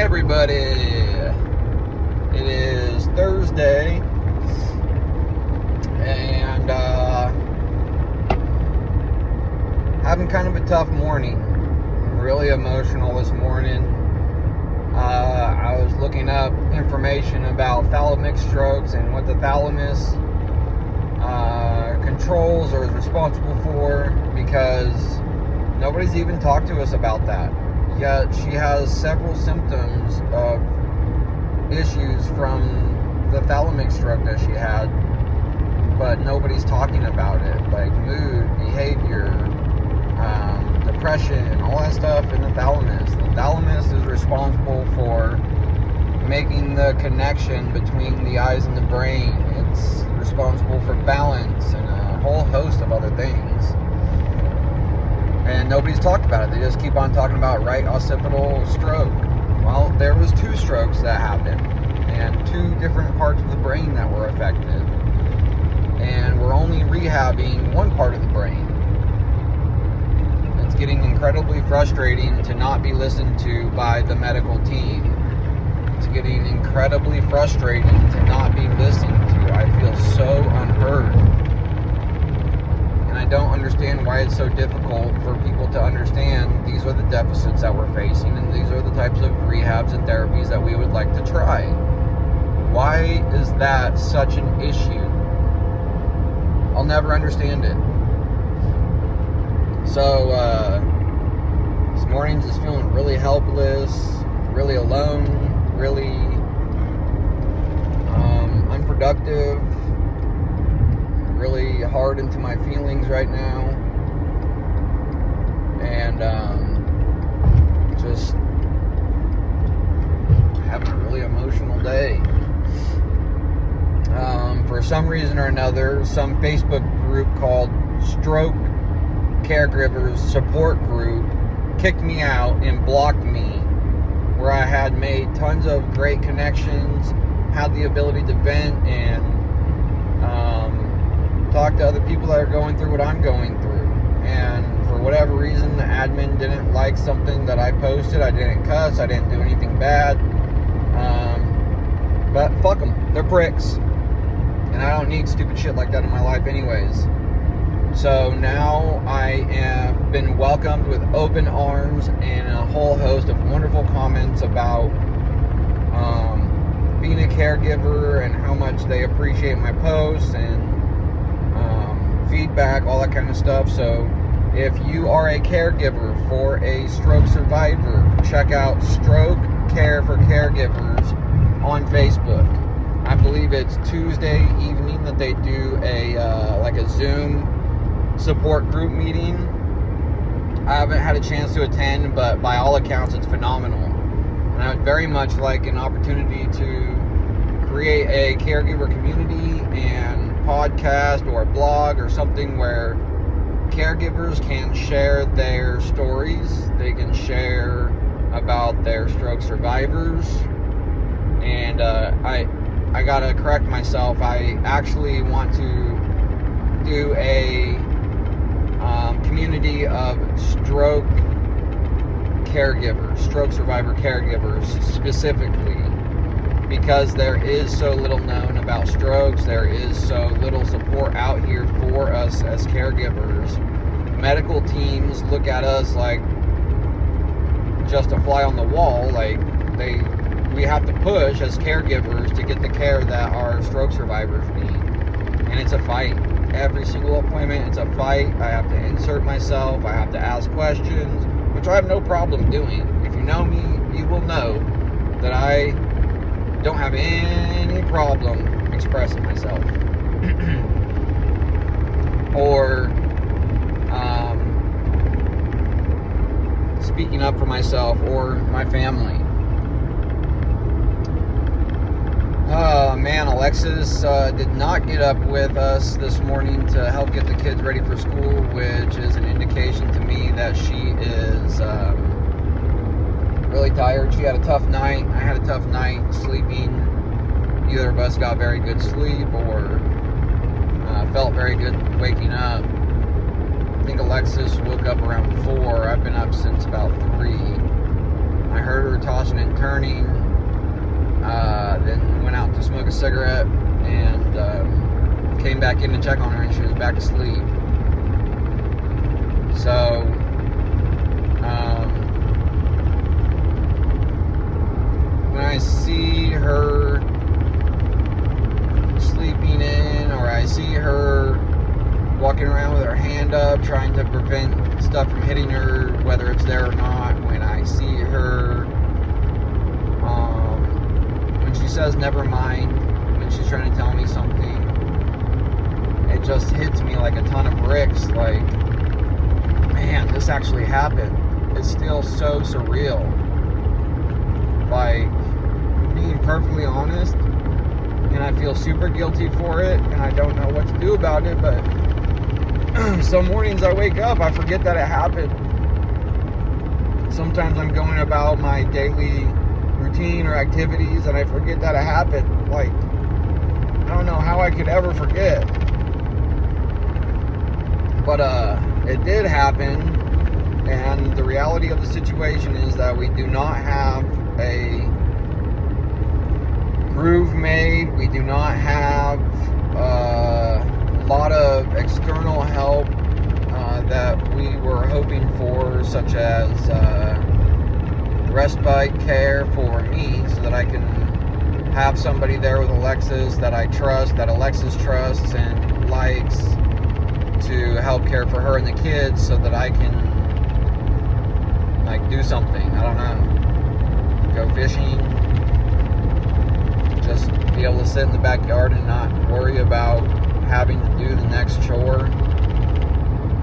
everybody, it is Thursday, and having kind of a tough morning. I'm really emotional this morning. I was looking up information about thalamic strokes and what the thalamus controls or is responsible for, because nobody's even talked to us about that. Yet she has several symptoms of issues from the thalamic stroke that she had, but nobody's talking about it, like mood, behavior, depression, all that stuff in the thalamus. The thalamus is responsible for making the connection between the eyes and the brain. It's responsible for balance and a whole host of other things. And nobody's talked about it. They just keep on talking about right occipital stroke. Well, there was 2 strokes that happened, and 2 different parts of the brain that were affected. And we're only rehabbing one part of the brain. It's getting incredibly frustrating to not be listened to by the medical team. It's getting incredibly frustrating to not be listened to. I feel so unheard. And I don't understand why it's so difficult for people to understand these are the deficits that we're facing, and these are the types of rehabs and therapies that we would like to try. Why is that such an issue? I'll never understand it. So, this morning's just feeling really helpless, really alone, really unproductive, really hard into my feelings right now, and just having a really emotional day. For some reason or another, some Facebook group called Stroke Caregivers Support Group kicked me out and blocked me, where I had made tons of great connections, had the ability to vent and talk to other people that are going through what I'm going through. And for whatever reason, the admin didn't like something that I posted. I didn't cuss, I didn't do anything bad, but fuck them, they're pricks, and I don't need stupid shit like that in my life anyways. So now I have been welcomed with open arms and a whole host of wonderful comments about being a caregiver and how much they appreciate my posts and feedback, all that kind of stuff. So if you are a caregiver for a stroke survivor, check out Stroke Care for Caregivers on Facebook. I believe it's Tuesday evening that they do a Zoom support group meeting. I haven't had a chance to attend, but by all accounts it's phenomenal, and I would very much like an opportunity to create a caregiver community and podcast or a blog or something where caregivers can share their stories, they can share about their stroke survivors. And I gotta correct myself, I actually want to do a community of stroke caregivers, stroke survivor caregivers specifically, because there is so little known about strokes. There is so little support out here for us as caregivers. Medical teams look at us like just a fly on the wall, like we have to push as caregivers to get the care that our stroke survivors need. And it's a fight. Every single appointment, it's a fight. I have to insert myself. I have to ask questions, which I have no problem doing. If you know me, you will know that I don't have any problem expressing myself or speaking up for myself or my family. Oh man, Alexis did not get up with us this morning to help get the kids ready for school, which is an indication to me that she is really tired. She had a tough night. I had a tough night sleeping. Neither of us got very good sleep or felt very good waking up. I think Alexis woke up around 4. I've been up since about 3. I heard her tossing and turning smoke a cigarette, and came back in to check on her, and she was back asleep. So, when I see her sleeping in, or I see her walking around with her hand up trying to prevent stuff from hitting her, whether it's there or not, when I see her when she says never mind, when she's trying to tell me something, it just hits me like a ton of bricks. Like, man, this actually happened. It's still so surreal. Like, being perfectly honest, and I feel super guilty for it, and I don't know what to do about it, but some mornings I wake up, I forget that it happened. Sometimes I'm going about my daily routine or activities, and I forget that it happened. Like, I don't know how I could ever forget. But it did happen, and the reality of the situation is that we do not have a groove made. We do not have a lot of external help that we were hoping for, such as respite care for me, so that I can have somebody there with Alexis that I trust, that Alexis trusts and likes, to help care for her and the kids, so that I can, like, do something. I don't know. Go fishing. Just be able to sit in the backyard and not worry about having to do the next chore.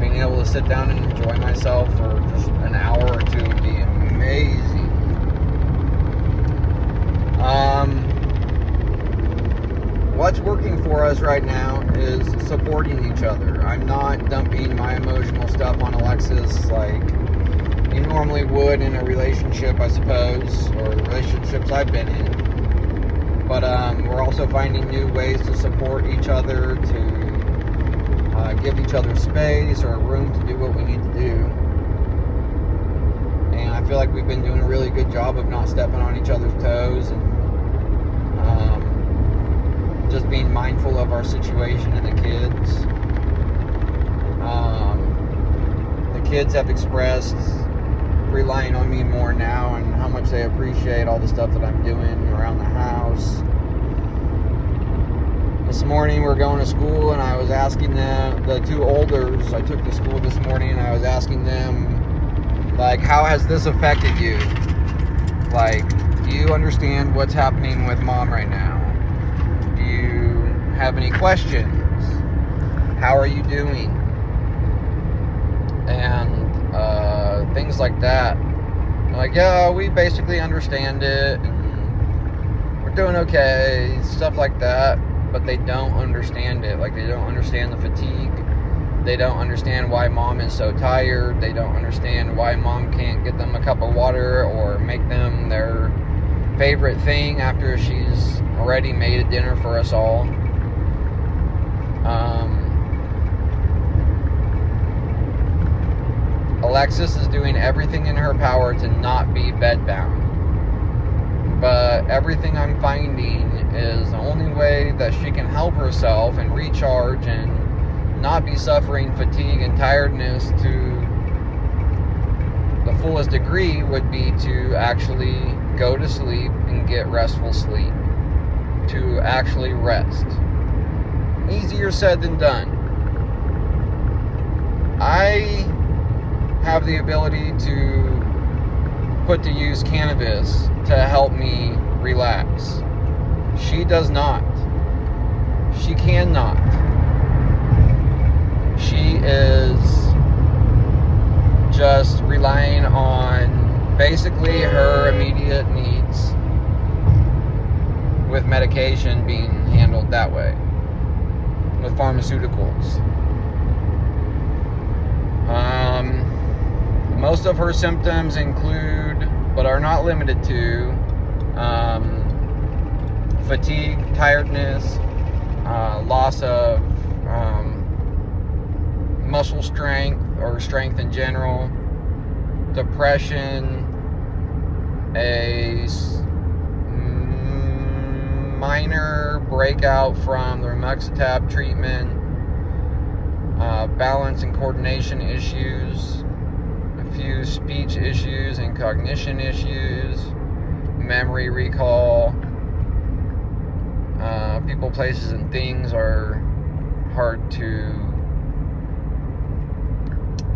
Being able to sit down and enjoy myself for just an hour or two would be amazing. What's working for us right now is supporting each other. I'm not dumping my emotional stuff on Alexis like you normally would in a relationship, I suppose, or the relationships I've been in. But we're also finding new ways to support each other, to give each other space or room to do what we need to do. And I feel like we've been doing a really good job of not stepping on each other's toes, and just being mindful of our situation and the kids. The kids have expressed relying on me more now, and how much they appreciate all the stuff that I'm doing around the house. This morning we're going to school, and I was asking them, the two olders I took to school this morning, and I was asking them, like, how has this affected you? Like, do you understand what's happening with Mom right now? Do you have any questions? How are you doing? And things like that. Like, yeah, we basically understand it, and we're doing okay, stuff like that. But they don't understand it. Like, they don't understand the fatigue. They don't understand why Mom is so tired. They don't understand why Mom can't get them a cup of water or make them their favorite thing after she's already made a dinner for us all. Alexis is doing everything in her power to not be bedbound. But everything I'm finding is the only way that she can help herself and recharge and not be suffering fatigue and tiredness to the fullest degree would be to actually go to sleep and get restful sleep. To actually rest. Easier said than done. I have the ability to put to use cannabis to help me relax. She does not. She cannot. She is just relying on basically her immediate needs, with medication being handled that way, with pharmaceuticals. Most of her symptoms include, but are not limited to, fatigue, tiredness, loss of muscle strength or strength in general, depression, a minor breakout from the Remuxatab treatment, balance and coordination issues, a few speech issues and cognition issues, memory recall. People, places, and things are hard to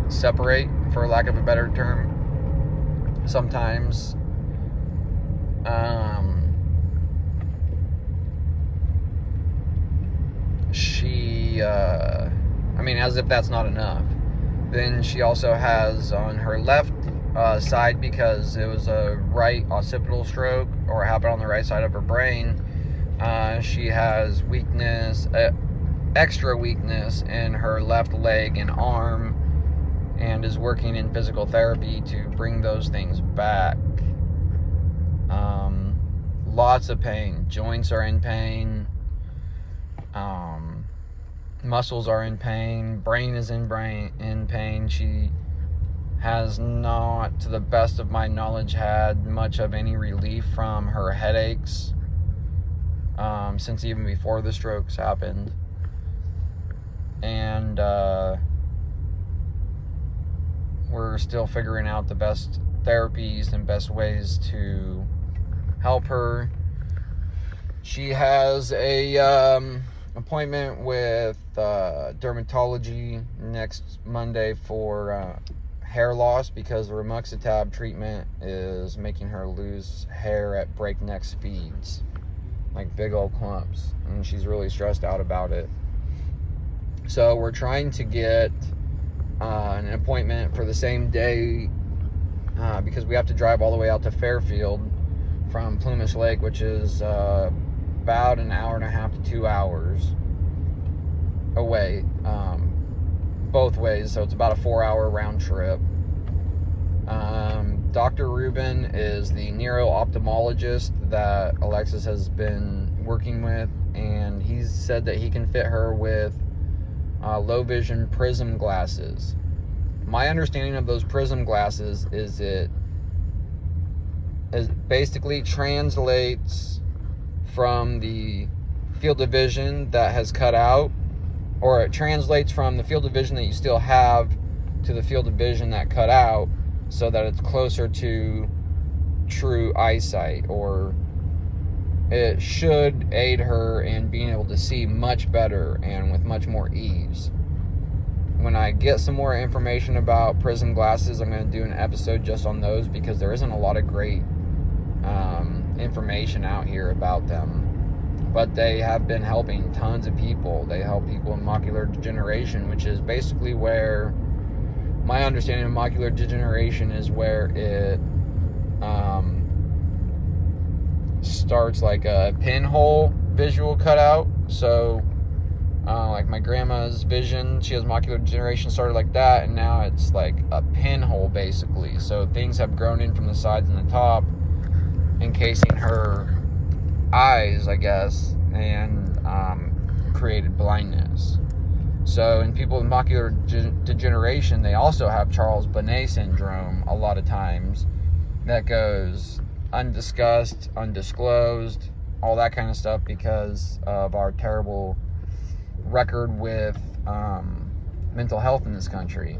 separate, for lack of a better term, sometimes. As if that's not enough, then she also has on her left side, because it was a right occipital stroke, or it happened on the right side of her brain, she has weakness, extra weakness in her left leg and arm, and is working in physical therapy to bring those things back. Lots of pain. Joints are in pain. Muscles are in pain. Brain is in pain. She has not, to the best of my knowledge, had much of any relief from her headaches since even before the strokes happened. And we're still figuring out the best therapies and best ways to help her. She has a appointment with dermatology next Monday for hair loss, because the Remuxatab treatment is making her lose hair at breakneck speeds, like big old clumps, and she's really stressed out about it. So we're trying to get an appointment for the same day, because we have to drive all the way out to Fairfield from Plumas Lake, which is about an hour and a half to 2 hours away, both ways, so it's about a 4-hour round trip. Dr. Rubin is the neuro-ophthalmologist that Alexis has been working with, and he's said that he can fit her with low vision prism glasses. My understanding of those prism glasses is it basically translates from the field of vision that has cut out, or it translates from the field of vision that you still have to the field of vision that cut out, so that it's closer to true eyesight, or it should aid her in being able to see much better and with much more ease. When I get some more information about prism glasses, I'm going to do an episode just on those, because there isn't a lot of great information out here about them. But they have been helping tons of people. They help people in macular degeneration, which is basically where my understanding of macular degeneration is, where it starts like a pinhole visual cutout. So like my grandma's vision, she has macular degeneration, started like that, and now it's like a pinhole basically. So things have grown in from the sides and the top, encasing her eyes, I guess, and created blindness. So in people with macular degeneration, they also have Charles Bonnet syndrome a lot of times, that goes undiscussed, undisclosed, all that kind of stuff, because of our terrible record with mental health in this country.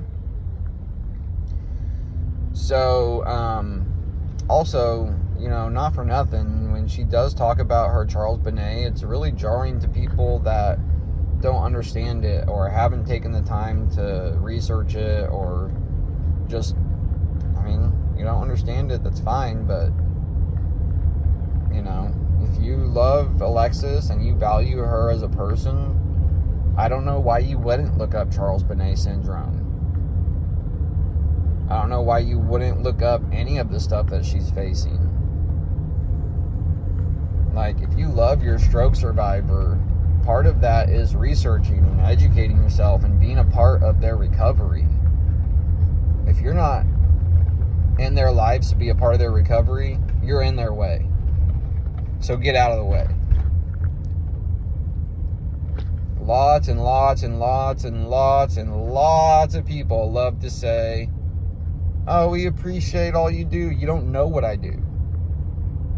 So also, not for nothing, when she does talk about her Charles Bonnet, it's really jarring to people that don't understand it, or haven't taken the time to research it, or just, you don't understand it, that's fine. But if you love Alexis and you value her as a person, I don't know why you wouldn't look up Charles Bonnet syndrome. I don't know why you wouldn't look up any of the stuff that she's facing. Like, if you love your stroke survivor, part of that is researching and educating yourself and being a part of their recovery. If you're not in their lives to be a part of their recovery, you're in their way. So get out of the way. Lots and lots and lots and lots and lots of people love to say, "Oh, we appreciate all you do." You don't know what I do.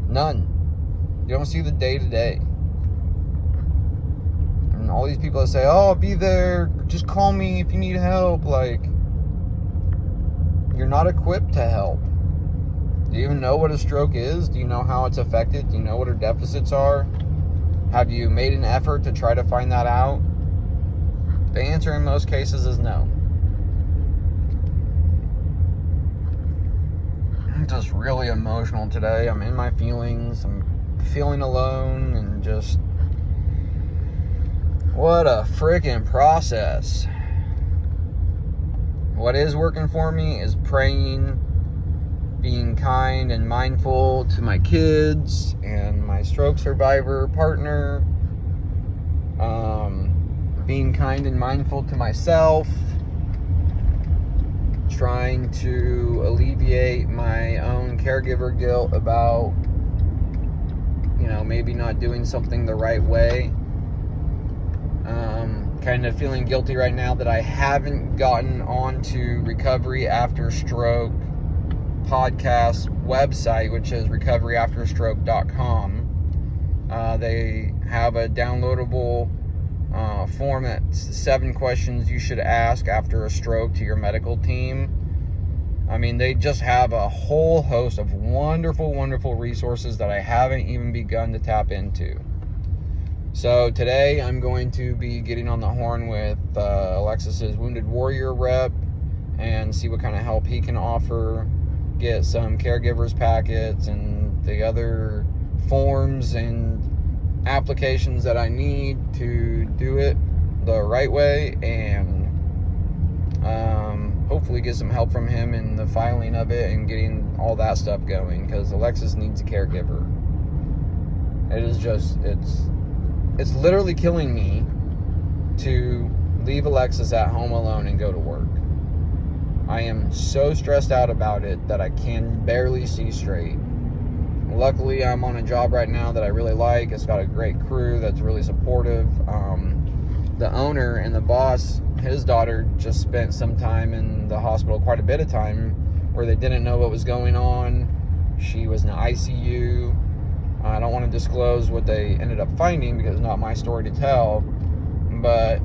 None. You don't see the day-to-day. and all these people that say, oh, I'll be there, just call me if you need help. Like, you're not equipped to help. Do you even know what a stroke is? Do you know how it's affected? Do you know what her deficits are? Have you made an effort to try to find that out? The answer in most cases is no. I'm just really emotional today. I'm in my feelings. I'm feeling alone, and just, what a freaking process. What is working for me is praying, being kind and mindful to my kids and my stroke survivor partner, being kind and mindful to myself, trying to alleviate my own caregiver guilt about, maybe not doing something the right way. Kind of feeling guilty right now that I haven't gotten onto Recovery After Stroke podcast website, which is recoveryafterstroke.com. They have a downloadable form that's 7 questions you should ask after a stroke to your medical team. I mean, they just have a whole host of wonderful, wonderful resources that I haven't even begun to tap into. So today I'm going to be getting on the horn with Alexis's Wounded Warrior rep and see what kind of help he can offer, get some caregivers packets and the other forms and applications that I need to do it the right way, and hopefully get some help from him in the filing of it and getting all that stuff going, because Alexis needs a caregiver. It is just, it's literally killing me to leave Alexis at home alone and go to work. I am so stressed out about it that I can barely see straight. Luckily, I'm on a job right now that I really like. It's got a great crew that's really supportive. The owner and the boss, his daughter, just spent some time in the hospital, quite a bit of time, where they didn't know what was going on. She was in the ICU. I don't want to disclose what they ended up finding because it's not my story to tell. But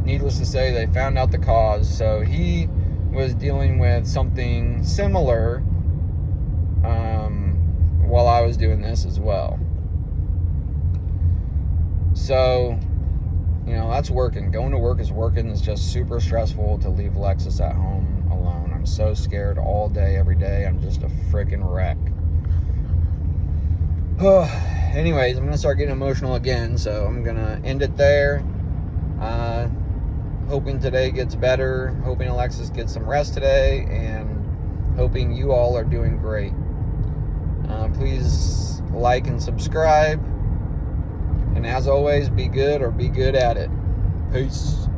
needless to say, they found out the cause. So he was dealing with something similar while I was doing this as well. So, that's working. Going to work is working. It's just super stressful to leave Alexis at home alone. I'm so scared all day, every day. I'm just a freaking wreck. Anyways, I'm going to start getting emotional again, so I'm going to end it there. Hoping today gets better. Hoping Alexis gets some rest today, and hoping you all are doing great. Please like and subscribe. And as always, be good or be good at it. Peace.